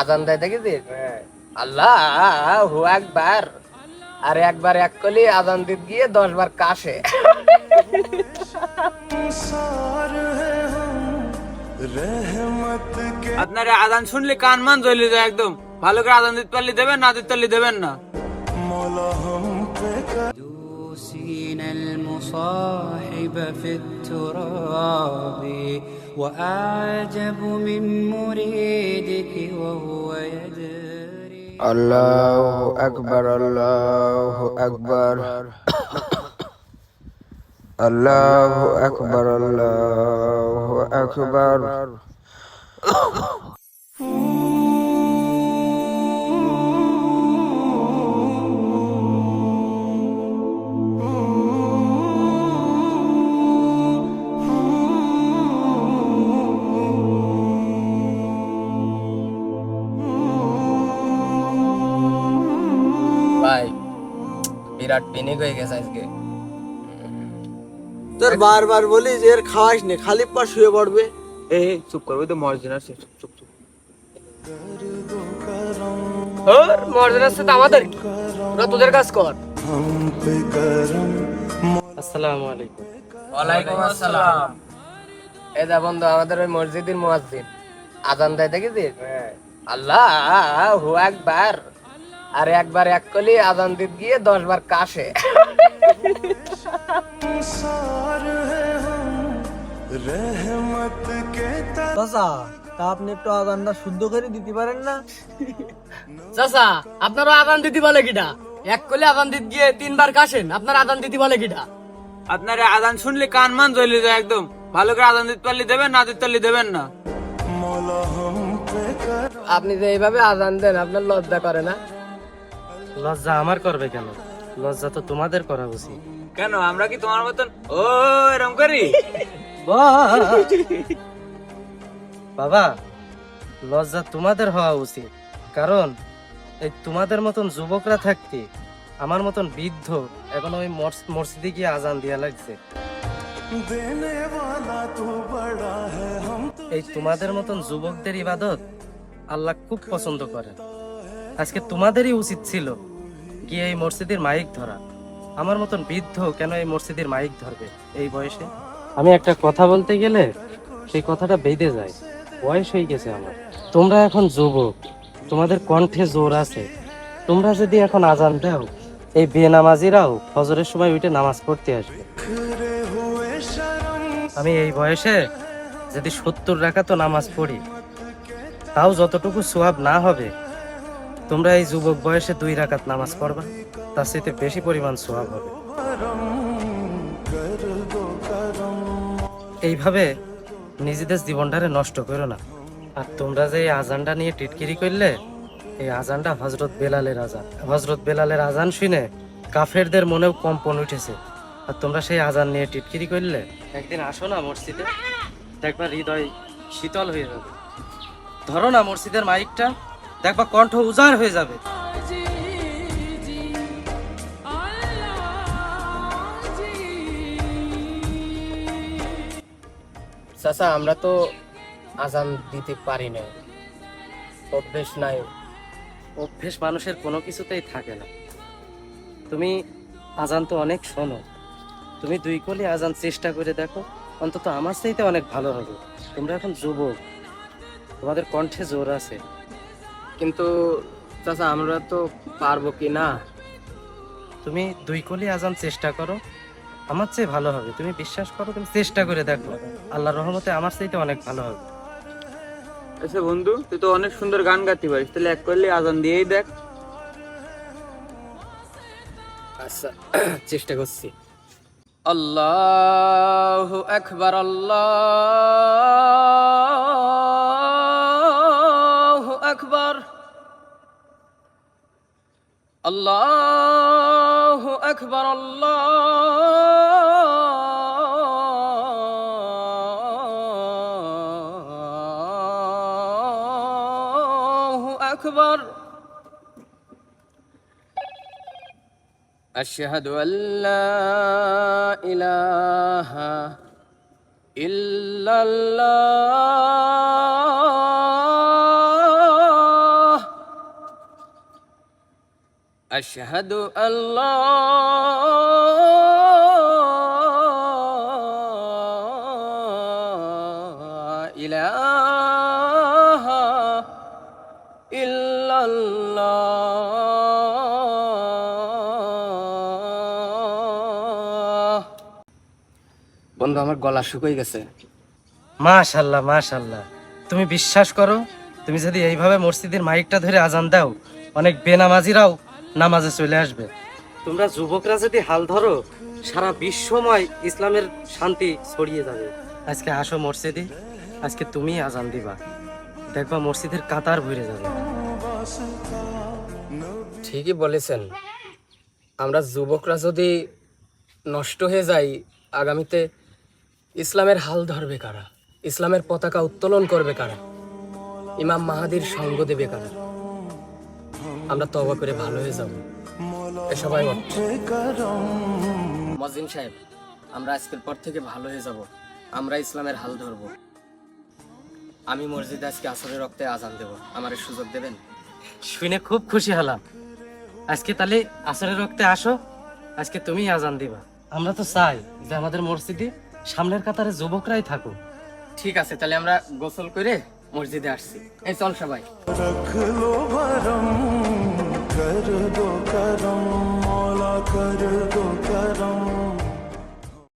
আজান দেয় দেখেছিস? আল্লাহু আকবার। আর একবার এক কলি আজান দিতে গিয়ে 10 বার কাশে। আপনার আজান শুনলে কান মান জ্বলে যায় একদম। ভালো করে আজান দিতে পারলে দেবেন, না দিতে পারলে দেবেন না। دوسين المصاحب في التراب وأعجب من مريدك وهو يدري আল্লাহু আকবার, আল্লাহু আকবার, আল্লাহু আকবার, আল্লাহু আকবার। ভাই বিরাট পিনিক হয়ে গেছে আজকে। তোর বারবার বলিস এর খাওয়াস নে, খালি পা শুয়ে পড়বে। এই চুপ করবে তো, মর্জিনা আছে, চুপ চুপ চুপ। ওর মর্যাদা আছে তো আমাদের কি? ওরা তোদের কাজ কর। আসসালামু আলাইকুম। ওয়ালাইকুম আসসালাম। এই দা বন্ধু, আমাদের ওই মসজিদের মুয়াজ্জিন আজান দেয় দেখেছিস? আল্লাহু আকবার। আর একবার এক কলি আজান দিতে গিয়ে 10 বার কাশে। চাচা, তা আপনি একটু আজানটা শুদ্ধ করে দিতে পারেন না? চাচা, আপনারা আদান দিতে বলে কিটা? এক কলে আদান দিতে গিয়ে 3 বার কাশেন, আপনার আদান দিতে বলে কিটা? আপনার আজান শুনলে কান মান জ্বলে যায় একদম। ভালো করে আজান দিতে পারলে দেবেন, না দিতে পারলে দেবেন না। আপনি যে এইভাবে আজান দেন, আপনার লজ্জা করে না? লজ্জা আমার করবে কেন? লজ্জা তো তোমাদের করা উচিত। কেন, আমরা কি তোমার মতন ও এরকম করি? বাবা, লজ্জা তোমাদের হওয়া উচিত, কারণ এই তোমাদের মতন যুবকরা থাকতে আমার মতন বৃদ্ধ এখন ওই মসজিদে গিয়ে আজান দিয়া লাগছে। এই তোমাদের মতন যুবকদের ইবাদত আল্লাহ খুব পছন্দ করেন। আজকে তোমাদেরই উচিত ছিল গিয়ে এই মসজিদের মাইক ধরা। আমার মতন বৃদ্ধ কেন এই মসজিদের মাইক ধরবে এই বয়সে? আমি একটা কথা বলতে গেলে সেই কথাটা বেঁধে যায়। বয়স হয়ে গেছে আমার। তোমরা এখন যুবক, তোমাদের কণ্ঠে জোর আছে। তোমরা যদি এখন আজান দাও, এই বেনামাজিরাও ফজরের সময় উঠে নামাজ পড়তে আসবে। আমি এই বয়সে যদি 70 রাকাত নামাজ পড়ি, তাও যতটুকু সোয়াব না হবে, তোমরা এই যুবক বয়সে 2 রাকাত নামাজ পড়বা, তার চাইতে বেশি পরিমাণ সোয়াব হবে। এইভাবে নিজেদের জীবনটারে নষ্ট করো না। আর তোমরা যে এই আজানটা নিয়ে টিটকিরি করলে, এই আজানটা হযরত বেলালের আজান। হযরত বেলালের আজান শুনে কাফেরদের মনেও কম্পন উঠেছে, আর তোমরা সেই আজান নিয়ে টিটকিরি করলে। একদিন আসো না মসজিদে, দেখবা হৃদয় শীতল হয়ে যাবে। ধরো না মসজিদের মাইকটা, দেখবা কণ্ঠ উজাড় হয়ে যাবে। চাচা, আমরা তো আজান দিতে পারি না, অভ্যেস নাই। অভ্যেস মানুষের কোনো কিছুতেই থাকে না। তুমি আজান তো অনেক শোনো, তুমি 2 কলি আজান চেষ্টা করে দেখো, অন্তত আমার চাইতে অনেক ভালো হবে। তোমরা এখন যুবক, তোমাদের কণ্ঠে জোর আছে। কিন্তু চাচা, আমরা তো পারবো কি না? তুমি 2 কলি আজান চেষ্টা করো, আমার চেয়ে ভালো হবে। তুমি বিশ্বাস করো, তুমি চেষ্টা করে দেখো, আল্লাহর রহমতে আমার চাইতে অনেক ভালো হবে। আচ্ছা বন্ধু, তুই তো অনেক সুন্দর গান গাইতে পারিস, তাহলে এক করলে আজান দিয়েই দেখ। আচ্ছা, চেষ্টা করছি। আল্লাহু আকবার, আল্লাহু আকবার, আল্লাহু আকবার, আল্লাহু আকবার। أشهد أن لا إله إلا الله আশহাদু আল্লা ইলাহা ইল্লাল্লাহ। বন্ধু আমার গলা শুকিয়ে গেছে। মাশাল্লাহ মাশাল্লাহ, তুমি বিশ্বাস করো, তুমি যদি এইভাবে মসজিদের মাইকটা ধরে আজান দাও, অনেক বেনামাজিরাও নামাজে চলে আসবে। তোমরা যুবকরা যদি হাল ধরো, সারা বিশ্বময় ইসলামের শান্তি ছড়িয়ে যাবে। আজকে আসো মসজিদে, আজকে তুমি আজান দিবা, দেখবা মসজিদের কাতার ভরে যাবে। ঠিকই বলেছেন, আমরা যুবকরা যদি নষ্ট হয়ে যাই, আগামীতে ইসলামের হাল ধরবে কারা? ইসলামের পতাকা উত্তোলন করবে কারা? ইমাম মাহাদির সঙ্গ দেবে কারা? আমরা তওবা করে ভালো হয়ে যাব। এ সবাই মজিন সাহেব, আমরা আজকের পর থেকে ভালো হয়ে যাব। আমরা ইসলামের হাল ধরব। আমি মসজিদে আজকে আসরের রক্তে আজান দেব, আমার সুযোগ দেবেন? শুনে খুব খুশি হলাম। আজকে তাহলে আসরের রক্তে আসো, আজকে তুমি আজান দিবা। আমরা তো চাই যে আমাদের মসজিদে সামনের কাতারে যুবকরাই থাকুক। ঠিক আছে, তাহলে আমরা গোসল করে মসজিদে আসছি। এই চল সবাই। रख लो भरम कर दो करम मौला कर दो करम